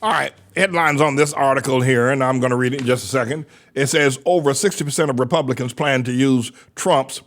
All right, headlines on this article here, and I'm going to read it in just a second. It says over 60% of Republicans plan to use Trump's,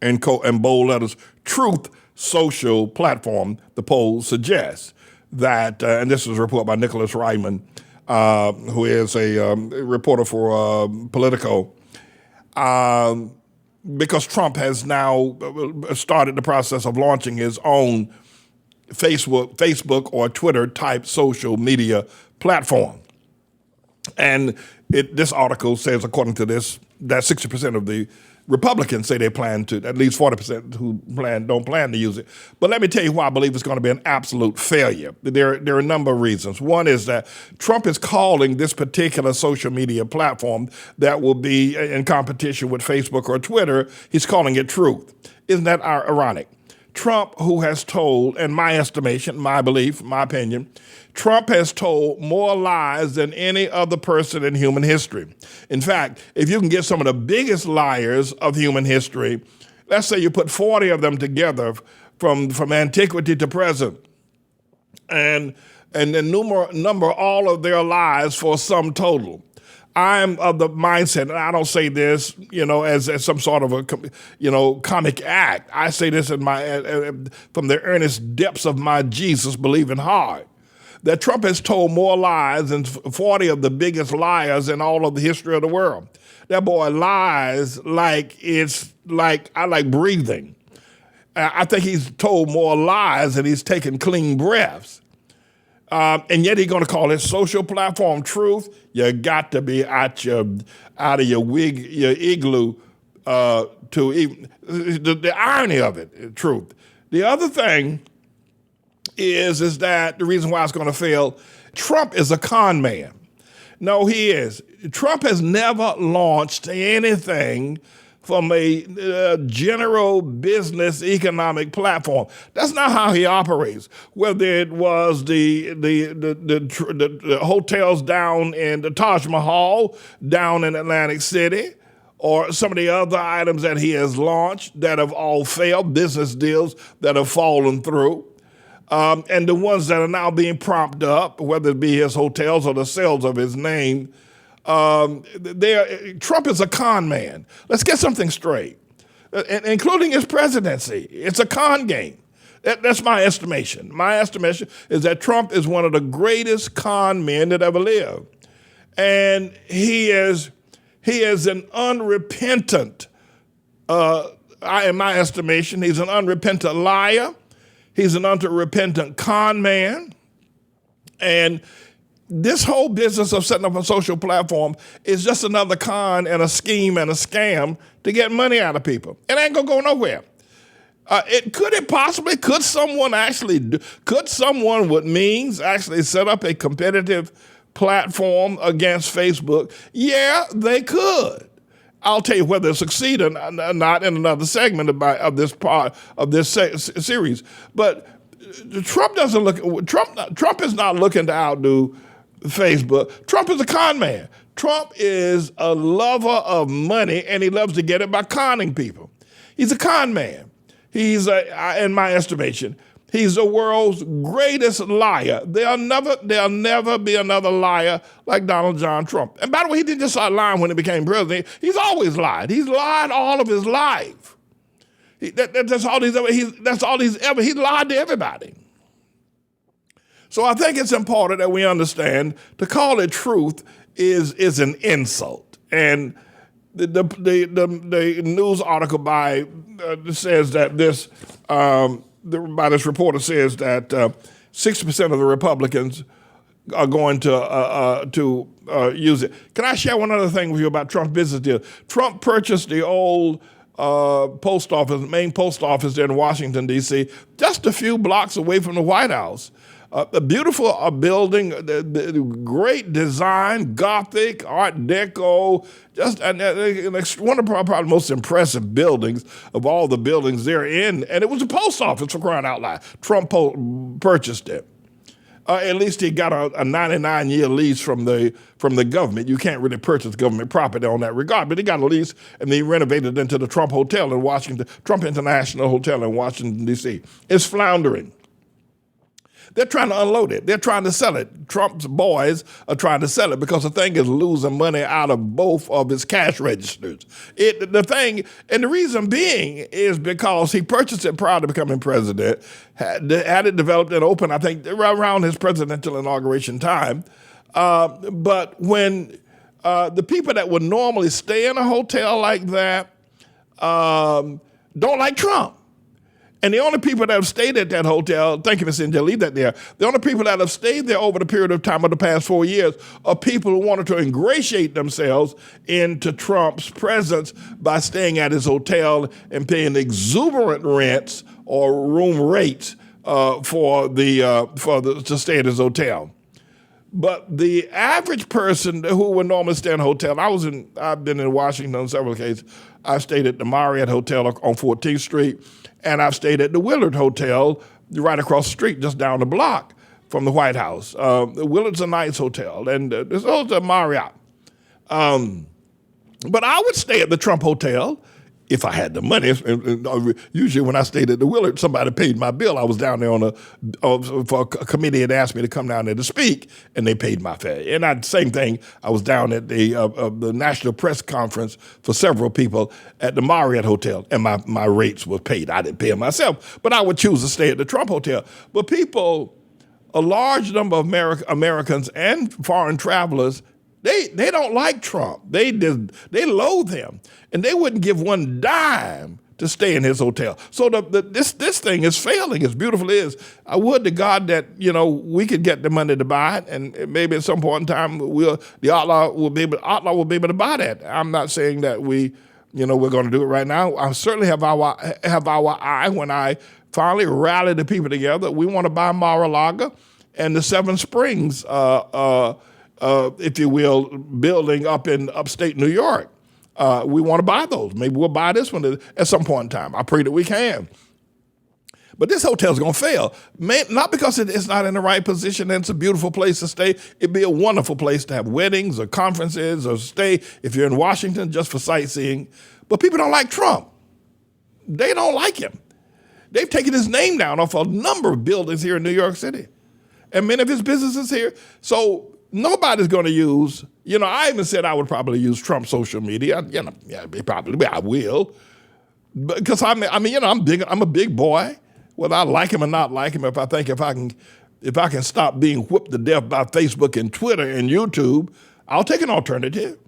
in bold letters, Truth social platform, the poll suggests. That, and this is a report by Nicholas Reitman, who is a reporter for Politico, because Trump has now started the process of launching his own Facebook or Twitter type social media platform. And this article says, according to this, that 60% of the Republicans say they plan to, at least 40% who don't plan to use it. But let me tell you why I believe it's going to be an absolute failure. There are a number of reasons. One is that Trump is calling this particular social media platform that will be in competition with Facebook or Twitter, he's calling it Truth. Isn't that ironic? Trump, who has told, in my estimation, my belief, my opinion, Trump has told more lies than any other person in human history. In fact, if you can get some of the biggest liars of human history, let's say you put 40 of them together from antiquity to present, and then number all of their lies for a sum total. I'm of the mindset, and I don't say this, as some sort of a, comic act. I say this in from the earnest depths of my Jesus believing heart, that Trump has told more lies than 40 of the biggest liars in all of the history of the world. That boy lies like I like breathing. I think he's told more lies than he's taken clean breaths. And yet he's going to call his social platform Truth. You got to be out of your igloo to even the irony of it. Truth. The other thing is that the reason why it's going to fail. Trump is a con man. No, he is. Trump has never launched anything from a general business economic platform. That's not how he operates. Whether it was the hotels down in the Taj Mahal down in Atlantic City, or some of the other items that he has launched that have all failed, business deals that have fallen through, and the ones that are now being propped up, whether it be his hotels or the sales of his name, Trump is a con man. Let's get something straight, including his presidency. It's a con game. That's my estimation. My estimation is that Trump is one of the greatest con men that ever lived. And he is an unrepentant, in my estimation, he's an unrepentant liar. He's an unrepentant con man. And this whole business of setting up a social platform is just another con and a scheme and a scam to get money out of people. It ain't gonna go nowhere. Could someone with means actually set up a competitive platform against Facebook? Yeah, they could. I'll tell you whether it succeed or not in another segment of this part of this series. But Trump is not looking to outdo Facebook. Trump is a con man. Trump is a lover of money, and he loves to get it by conning people. He's a con man. He's, in my estimation, he's the world's greatest liar. There'll never be another liar like Donald John Trump. And by the way, he didn't just start lying when he became president. He's always lied. He's lied all of his life. That's all he's ever. He lied to everybody. So I think it's important that we understand to call it truth is an insult. And the news article says that this reporter says that 60% of the Republicans are going to use it. Can I share one other thing with you about Trump's business deal? Trump purchased the old main post office there in Washington, D.C., just a few blocks away from the White House. A beautiful building, the great design, Gothic, Art Deco, one of probably the most impressive buildings of all the buildings they're in. And it was a post office, for crying out loud. Trump purchased it. At least he got a 99-year lease from the government. You can't really purchase government property on that regard, but he got a lease, and he renovated it into the Trump Hotel in Washington, Trump International Hotel in Washington, D.C. It's floundering. They're trying to unload it. They're trying to sell it. Trump's boys are trying to sell it because the thing is losing money out of both of its cash registers. And the reason being is because he purchased it prior to becoming president, had it developed and open, I think, around his presidential inauguration time. But when the people that would normally stay in a hotel like that don't like Trump. And the only people that have stayed at that hotel, thank you, Ms. India, leave that there. The only people that have stayed there over the period of time of the past 4 years are people who wanted to ingratiate themselves into Trump's presence by staying at his hotel and paying exuberant rents or room rates to stay at his hotel. But the average person who would normally stay in a hotel, I've been in Washington on several occasions. I stayed at the Marriott Hotel on 14th Street, and I've stayed at the Willard Hotel right across the street, just down the block from the White House. Willard's a nice hotel, and this also Marriott. But I would stay at the Trump Hotel if I had the money. Usually when I stayed at the Willard, somebody paid my bill. I was down there for a committee had asked me to come down there to speak, and they paid my fare. And same thing, I was down at the National Press Conference for several people at the Marriott Hotel, and my rates were paid. I didn't pay them myself, but I would choose to stay at the Trump Hotel. But a large number of Americans and foreign travelers, they don't like Trump. They loathe him, and they wouldn't give one dime to stay in his hotel. So this thing is failing, as beautiful as it is. I would to God that we could get the money to buy it, and maybe at some point in time ATLAH will be able to buy that. I'm not saying that we're going to do it right now. I certainly have our eye when I finally rally the people together. We want to buy Mar-a-Lago and the Seven Springs, if you will, building up in upstate New York. We want to buy those. Maybe we'll buy this one at some point in time. I pray that we can. But this hotel's going to fail, not because it's not in the right position and it's a beautiful place to stay. It'd be a wonderful place to have weddings or conferences or stay if you're in Washington just for sightseeing. But people don't like Trump. They don't like him. They've taken his name down off a number of buildings here in New York City, and many of his businesses here. So nobody's going to use, I even said I would probably use Trump's social media. Probably I will, because I'm big. I'm a big boy, whether I like him or not like him. If I can stop being whipped to death by Facebook and Twitter and YouTube, I'll take an alternative.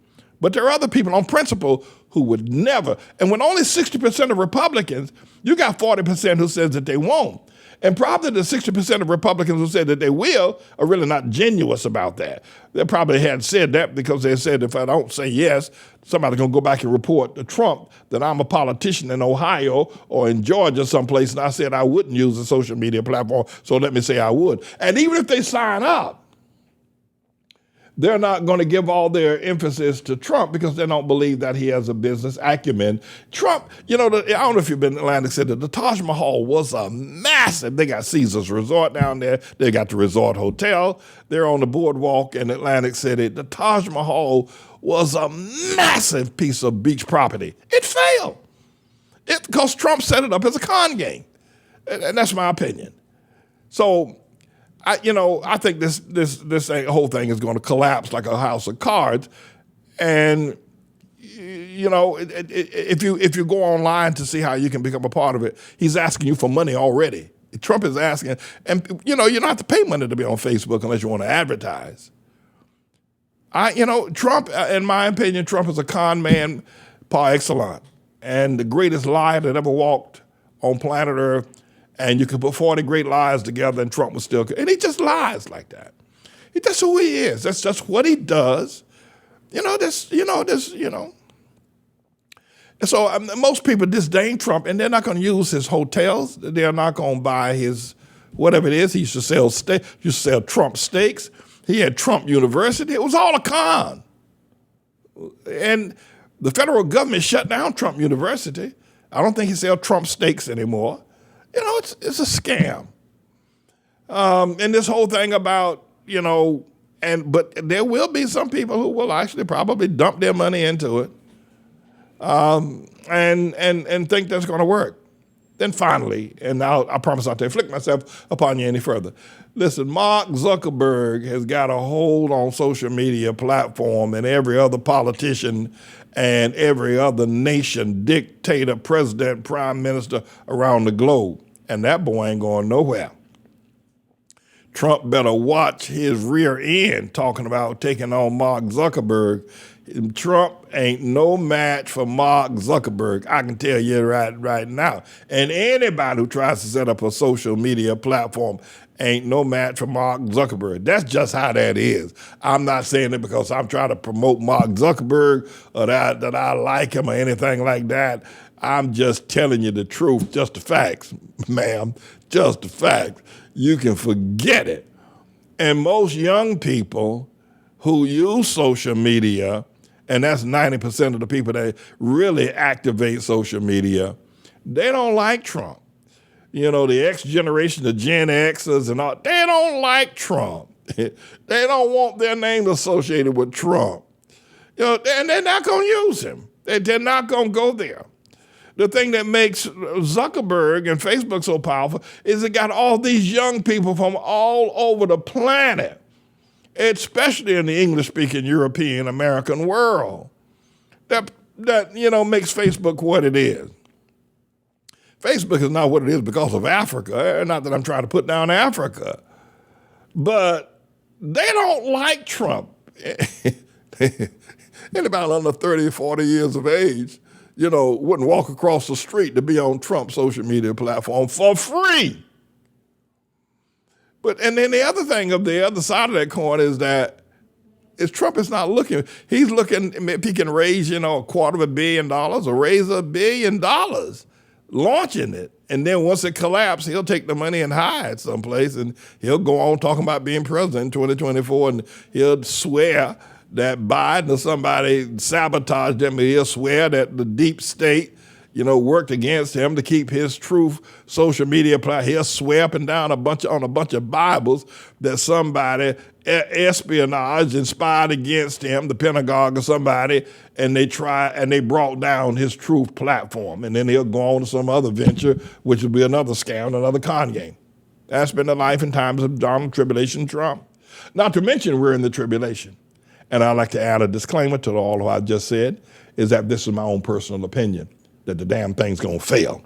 But there are other people on principle who would never. And when only 60% of Republicans, you got 40% who says that they won't. And probably the 60% of Republicans who said that they will are really not genuine about that. They probably had said that because they said, if I don't say yes, somebody's going to go back and report to Trump that I'm a politician in Ohio or in Georgia someplace, and I said I wouldn't use a social media platform, so let me say I would. And even if they sign up, they're not going to give all their emphasis to Trump because they don't believe that he has a business acumen. Trump, I don't know if you've been in Atlantic City, the Taj Mahal was a massive, they got Caesar's Resort down there, they got the Resort Hotel, they're on the boardwalk in Atlantic City. The Taj Mahal was a massive piece of beach property. It failed because Trump set it up as a con game, and that's my opinion. So, I think this whole thing is going to collapse like a house of cards, and if you go online to see how you can become a part of it, he's asking you for money already. Trump is asking, and you don't have to pay money to be on Facebook unless you want to advertise. Trump, in my opinion, Trump is a con man par excellence, and the greatest liar that ever walked on planet Earth. And you could put 40 great lies together and Trump was still, and he just lies like that. That's who he is. That's just what he does. And so most people disdain Trump, and they're not going to use his hotels. They're not going to buy his, whatever it is. He used to sell Trump steaks. He had Trump University. It was all a con. And the federal government shut down Trump University. I don't think he sells Trump steaks anymore. It's a scam. And this whole thing about, but there will be some people who will actually probably dump their money into it and think that's going to work. Then finally, and I promise not to inflict myself upon you any further. Listen, Mark Zuckerberg has got a hold on social media platform, and every other politician and every other nation, dictator, president, prime minister around the globe. And that boy ain't going nowhere. Trump better watch his rear end talking about taking on Mark Zuckerberg. Trump ain't no match for Mark Zuckerberg. I can tell you right now. And anybody who tries to set up a social media platform ain't no match for Mark Zuckerberg. That's just how that is. I'm not saying it because I'm trying to promote Mark Zuckerberg or that I like him or anything like that. I'm just telling you the truth, just the facts, ma'am, just the facts. You can forget it. And most young people who use social media, and that's 90% of the people that really activate social media, they don't like Trump. You know, the X generation, the Gen Xers and all, they don't like Trump. They don't want their name associated with Trump. You know, and they're not going to use him. They're not going to go there. The thing that makes Zuckerberg and Facebook so powerful is it got all these young people from all over the planet, especially in the English-speaking European American world, that makes Facebook what it is. Facebook is not what it is because of Africa. Not that I'm trying to put down Africa, but they don't like Trump. Anybody under 30, 40 years of age, wouldn't walk across the street to be on Trump's social media platform for free. And then the other thing of the other side of that coin is that Trump is not looking. He's looking if he can raise, $250 million or raise $1 billion, launching it. And then once it collapses, he'll take the money and hide someplace, and he'll go on talking about being president in 2024, and he'll swear that Biden or somebody sabotaged him. He'll swear that the deep state, worked against him to keep his truth social media platform. He'll swear up and down on a bunch of Bibles that somebody espionage inspired against him, the Pentagon or somebody, and they brought down his truth platform. And then he'll go on to some other venture, which will be another scam, another con game. That's been the life and times of Donald Tribulation Trump. Not to mention we're in the tribulation. And I'd like to add a disclaimer to all what I just said, is that this is my own personal opinion, that the damn thing's going to fail.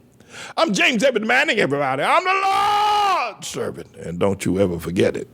I'm James David Manning, everybody. I'm the Lord's servant, and don't you ever forget it.